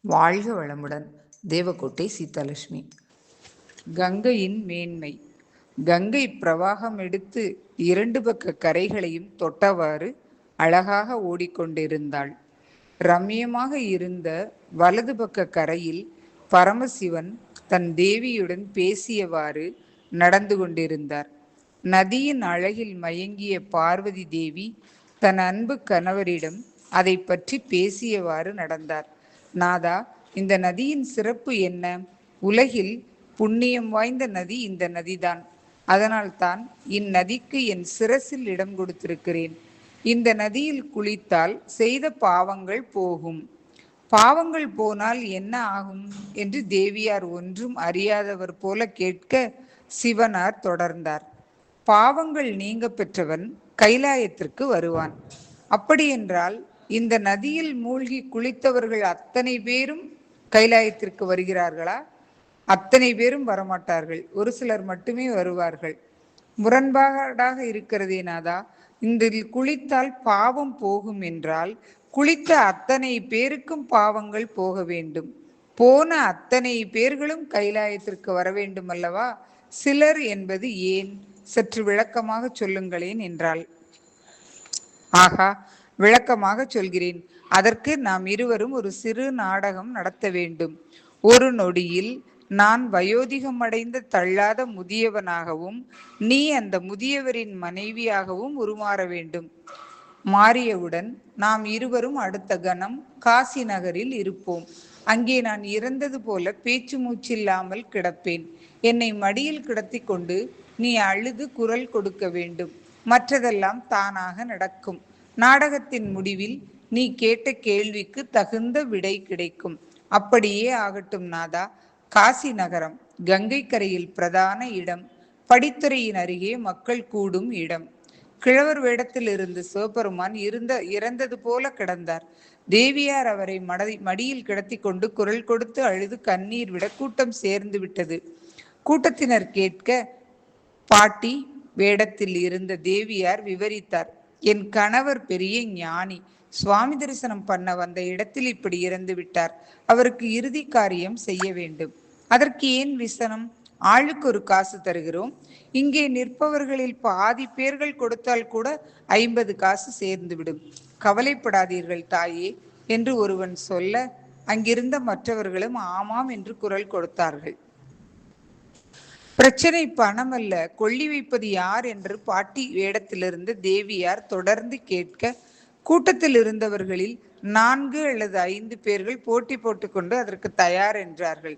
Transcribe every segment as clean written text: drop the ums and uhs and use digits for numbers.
வாழ்க வளமுடன். தேவக்கோட்டை சீதாலட்சுமி. கங்கையின் மேன்மை. கங்கை பிரவாகம் எடுத்து இரண்டு பக்க கரைகளையும் தொட்டவாறு அழகாக ஓடிக்கொண்டிருந்தாள். ரம்யமாக இருந்த வலது பக்க கரையில் பரமசிவன் தன் தேவியுடன் பேசியவாறு நடந்து கொண்டிருந்தார். நதியின் அழகில் மயங்கிய பார்வதி தேவி தன் அன்பு கணவரிடம் அதை பற்றி பேசியவாறு நடந்தார். நாதா, இந்த நதியின் சிறப்பு என்ன? உலகில் புண்ணியம் வாய்ந்த நதி இந்த நதிதான். அதனால்தான் இந்நதிக்கு என் சிரசில் இடம் கொடுத்திருக்கிறேன். இந்த நதியில் குளித்தால் செய்த பாவங்கள் போகும். பாவங்கள் போனால் என்ன ஆகும் என்று தேவியார் ஒன்றும் அறியாதவர் போல கேட்க சிவனார் தொடர்ந்தார். பாவங்கள் நீங்க பெற்றவன் கைலாயத்திற்கு வருவான். அப்படியென்றால் இந்த நதியில் மூழ்கி குளித்தவர்கள் அத்தனை பேரும் கைலாயத்திற்கு வருகிறார்களா? அத்தனை பேரும் வரமாட்டார்கள். ஒரு சிலர் மட்டுமே வருவார்கள். முரண்பாடாக இருக்கிறதே நாதா. இந்த குளித்தால் பாவம் போகும் என்றால் குளித்த அத்தனை பேருக்கும் பாவங்கள் போக வேண்டும். போன அத்தனை பேர்களும் கைலாயத்திற்கு வர வேண்டும் அல்லவா? சிலர் என்பது ஏன்? சற்று விளக்கமாக சொல்லுங்களேன் என்றாள். ஆகா, விளக்கமாக சொல்கிறேன். அதற்கு நாம் இருவரும் ஒரு சிறு நாடகம் நடத்த வேண்டும். ஒரு நொடியில் நான் வயோதிகம் அடைந்த தள்ளாத முதியவனாகவும் நீ அந்த முதியவரின் மனைவியாகவும் உருமாற வேண்டும். மாறியவுடன் நாம் இருவரும் அடுத்த கணம் காசி நகரில் இருப்போம். அங்கே நான் இறந்தது போல பேச்சு மூச்சில்லாமல் கிடப்பேன். என்னை மடியில் கிடத்தி கொண்டு நீ அழுது குரல் கொடுக்க வேண்டும். மற்றதெல்லாம் தானாக நடக்கும். நாடகத்தின் முடிவில் நீ கேட்ட கேள்விக்கு தகுந்த விடை கிடைக்கும். அப்படியே ஆகட்டும் நாதா. காசி நகரம் கங்கை கரையில் பிரதான இடம். படித்துறையின் அருகே மக்கள் கூடும் இடம். கிழவர் வேடத்தில் இருந்து சிவபெருமான் இறந்தது போல கிடந்தார். தேவியார் அவரை மடியில் கிடத்தி கொண்டு குரல் கொடுத்து அழுது கண்ணீர் விட கூட்டம் சேர்ந்து விட்டது. கூட்டத்தினர் கேட்க பாட்டி வேடத்தில் இருந்த தேவியார் விவரித்தார். என் கணவர் பெரிய ஞானி. சுவாமி தரிசனம் பண்ண வந்த இடத்தில் இப்படி இறந்து விட்டார். அவருக்கு இறுதி காரியம் செய்ய வேண்டும். அதற்கு ஏன் விசனம்? ஆளுக்கு ஒரு காசு தருகிறோம். இங்கே நிற்பவர்களில் பாதி பேர்கள் கொடுத்தால் கூட 50 காசு சேர்ந்துவிடும். கவலைப்படாதீர்கள் தாயே என்று ஒருவன் சொல்ல அங்கிருந்த மற்றவர்களும் ஆமாம் என்று குரல் கொடுத்தார்கள். பிரச்சனை பணம் அல்ல, கொள்ளி வைப்பது யார் என்று பாட்டி வேடத்திலிருந்து தேவியார் தொடர்ந்து கேட்க கூட்டத்தில் இருந்தவர்களில் 4 அல்லது 5 பேர்கள் போட்டி போட்டுக்கொண்டு அதற்கு தயார் என்றார்கள்.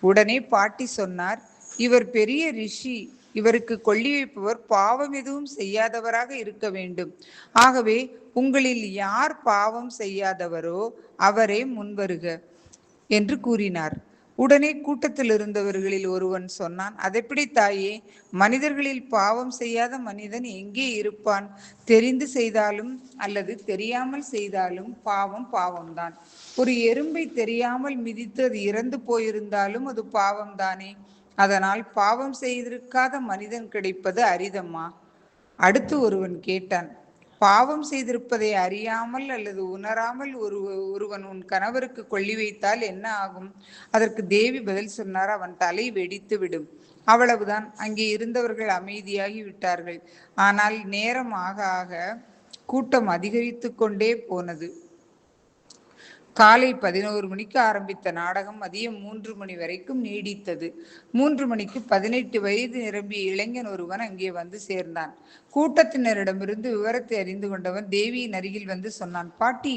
உடனே பாட்டி சொன்னார், இவர் பெரிய ரிஷி. இவருக்கு கொள்ளி வைப்பவர் பாவம் எதுவும் செய்யாதவராக இருக்க வேண்டும். ஆகவே உங்களில் யார் பாவம் செய்யாதவரோ அவரே முன்வருக என்று கூறினார். உடனே கூட்டத்தில் இருந்தவர்களில் ஒருவன் சொன்னான், அதெப்படி தாயே? மனிதர்களில் பாவம் செய்யாத மனிதன் எங்கே இருப்பான்? தெரிந்து செய்தாலும் அல்லது தெரியாமல் செய்தாலும் பாவம் பாவம்தான். ஒரு எறும்பை தெரியாமல் மிதித்து அது இறந்து போயிருந்தாலும் அது பாவம்தானே. அதனால் பாவம் செய்திருக்காத மனிதன் கிடைப்பது அரிதம்மா. அடுத்து ஒருவன் கேட்டான், பாவம் செய்திருப்பதை அறியாமல் அல்லது உணராமல் ஒருவன் உன் கணவருக்கு கொள்ளி வைத்தால் என்ன ஆகும்? அதற்கு தேவி பதில் சொன்னார், அவன் தலை வெடித்து விடும். அவ்வளவுதான். அங்கே இருந்தவர்கள் அமைதியாகி விட்டார்கள். ஆனால் நேரம் ஆக ஆக கூட்டம் அதிகரித்து கொண்டே போனது. காலை 11 மணிக்கு ஆரம்பித்த நாடகம் மதியம் 3 மணி வரைக்கும் நீடித்தது. 3 மணிக்கு 18 வயது நிரம்பிய இளைஞன் ஒருவன் அங்கே வந்து சேர்ந்தான். கூட்டத்தினரிடமிருந்து விவரத்தை அறிந்து கொண்டவன் தேவியின் அருகில் வந்து சொன்னான், பாட்டி,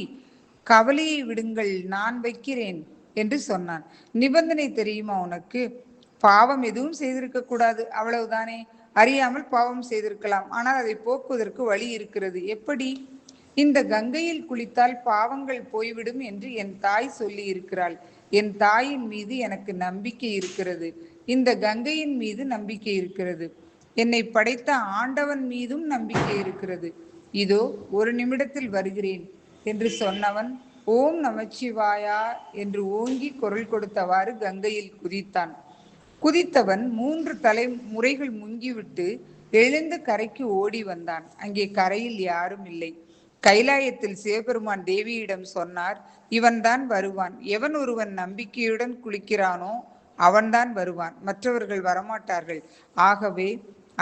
கவலையை விடுங்கள், நான் வைக்கிறேன் என்று சொன்னான். நிபந்தனை தெரியுமா உனக்கு? பாவம் எதுவும் செய்திருக்க கூடாது, அவ்வளவுதானே. அறியாமல் பாவம் செய்திருக்கலாம், ஆனால் அதை போக்குவதற்கு வழி இருக்கிறது. எப்படி? இந்த கங்கையில் குளித்தால் பாவங்கள் போய்விடும் என்று என் தாய் சொல்லி இருக்கிறாள். என் தாயின் மீது எனக்கு நம்பிக்கை இருக்கிறது. இந்த கங்கையின் மீது நம்பிக்கை இருக்கிறது. என்னை படைத்த ஆண்டவன் மீதும் நம்பிக்கை இருக்கிறது. இதோ ஒரு நிமிடத்தில் வருகிறேன் என்று சொன்னவன் ஓம் நமச்சிவாயா என்று ஓங்கி குரல் கொடுத்தவாறு கங்கையில் குதித்தான். குதித்தவன் 3 தலைமுறைகள் முங்கிவிட்டு எழுந்து கரைக்கு ஓடி வந்தான். அங்கே கரையில் யாரும் இல்லை. கைலாயத்தில் சிவபெருமான் தேவியிடம் சொன்னார், இவன்தான் வருவான். எவன் ஒருவன் நம்பிக்கையுடன் குளிக்கிறானோ அவன்தான் வருவான், மற்றவர்கள் வரமாட்டார்கள். ஆகவே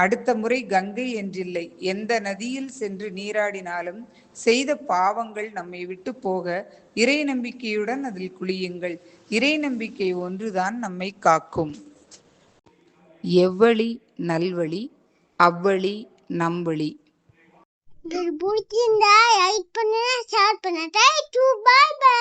அடுத்த முறை கங்கை என்றில்லை, எந்த நதியில் சென்று நீராடினாலும் செய்த பாவங்கள் நம்மை விட்டு போக இறை நம்பிக்கையுடன் அதில் குளியுங்கள். இறை நம்பிக்கை ஒன்றுதான் நம்மை காக்கும். எவ்வழி நல்வழி, அவ்வழி நம்வழி. பிடிச்சிருந்தா லைக் பண்ணுங்க, ஷேர் பண்ணுங்க. Thank you, bye by.